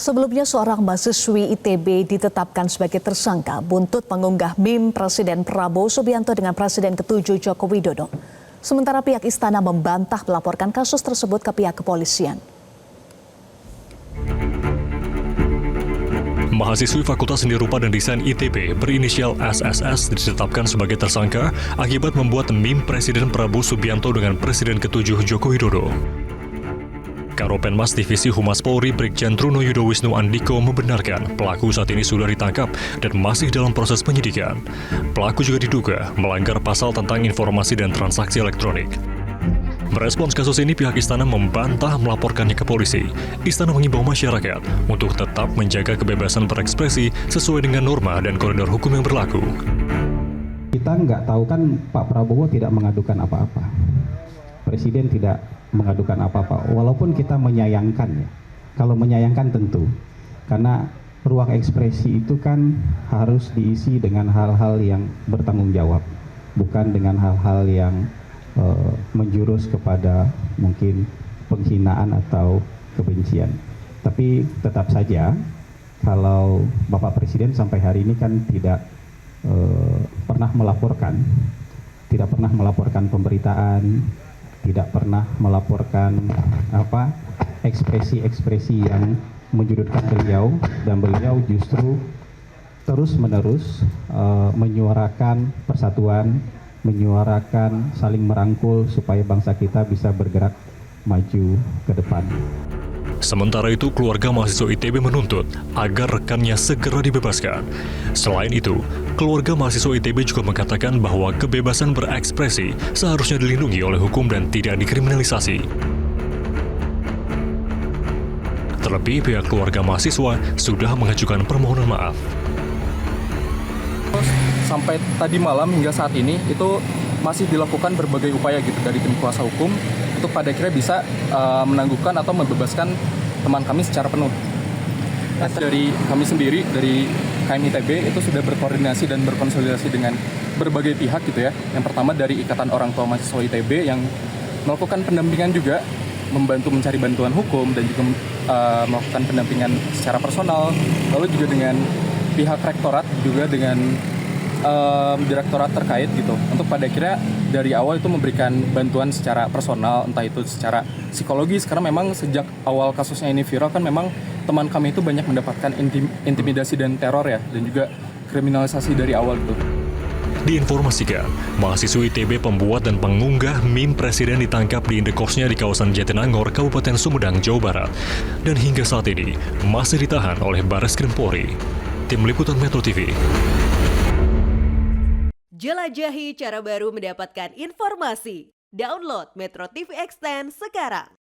Sebelumnya seorang mahasiswi ITB ditetapkan sebagai tersangka buntut mengunggah meme Presiden Prabowo Subianto dengan Presiden ke-7 Joko Widodo. Sementara pihak istana membantah melaporkan kasus tersebut ke pihak kepolisian. Mahasiswi Fakultas Seni Rupa dan Desain ITB berinisial SSS ditetapkan sebagai tersangka akibat membuat meme Presiden Prabowo Subianto dengan Presiden ke-7 Joko Widodo. Karopenmas Divisi Humas Polri Brigjen Truno Yudo Wisnu Andiko membenarkan pelaku saat ini sudah ditangkap dan masih dalam proses penyidikan. Pelaku juga diduga melanggar pasal tentang informasi dan transaksi elektronik. Merespons kasus ini, pihak istana membantah melaporkannya ke polisi. Istana mengimbau masyarakat untuk tetap menjaga kebebasan berekspresi sesuai dengan norma dan koridor hukum yang berlaku. Kita nggak tahu kan Pak Prabowo tidak mengadukan apa-apa. Presiden tidak mengadukan apa-apa, walaupun kita menyayangkan ya. Kalau menyayangkan tentu, karena ruang ekspresi itu kan harus diisi dengan hal-hal yang bertanggung jawab, bukan dengan hal-hal yang menjurus kepada mungkin penghinaan atau kebencian. Tapi tetap saja, kalau Bapak Presiden sampai hari ini kan tidak pernah melaporkan pemberitaan, tidak pernah melaporkan ekspresi-ekspresi yang menjudutkan beliau, dan beliau justru terus-menerus menyuarakan persatuan, menyuarakan saling merangkul supaya bangsa kita bisa bergerak maju ke depan. Sementara itu, keluarga mahasiswa ITB menuntut agar rekannya segera dibebaskan. Selain itu, keluarga mahasiswa ITB juga mengatakan bahwa kebebasan berekspresi seharusnya dilindungi oleh hukum dan tidak dikriminalisasi. Terlebih, pihak keluarga mahasiswa sudah mengajukan permohonan maaf. Sampai tadi malam hingga saat ini itu masih dilakukan berbagai upaya gitu dari tim kuasa hukum untuk pada akhirnya bisa menangguhkan atau membebaskan teman kami secara penuh. Dari kami sendiri, dari KMITB itu sudah berkoordinasi dan berkonsolidasi dengan berbagai pihak gitu ya. Yang pertama dari Ikatan Orang Tua Mahasiswa ITB yang melakukan pendampingan juga, membantu mencari bantuan hukum dan juga melakukan pendampingan secara personal. Lalu juga dengan pihak rektorat, juga dengan direktorat terkait gitu, untuk pada akhirnya dari awal itu memberikan bantuan secara personal, entah itu secara psikologis, karena memang sejak awal kasusnya ini viral kan memang teman kami itu banyak mendapatkan intimidasi dan teror ya, dan juga kriminalisasi dari awal gitu. Diinformasikan, mahasiswa ITB pembuat dan pengunggah meme Presiden ditangkap di indekosnya di kawasan Jatinangor, Kabupaten Sumedang, Jawa Barat, dan hingga saat ini masih ditahan oleh Barreskrim Polri. Tim Liputan Metro TV. Jelajahi cara baru mendapatkan informasi. Download Metro TV Extend sekarang.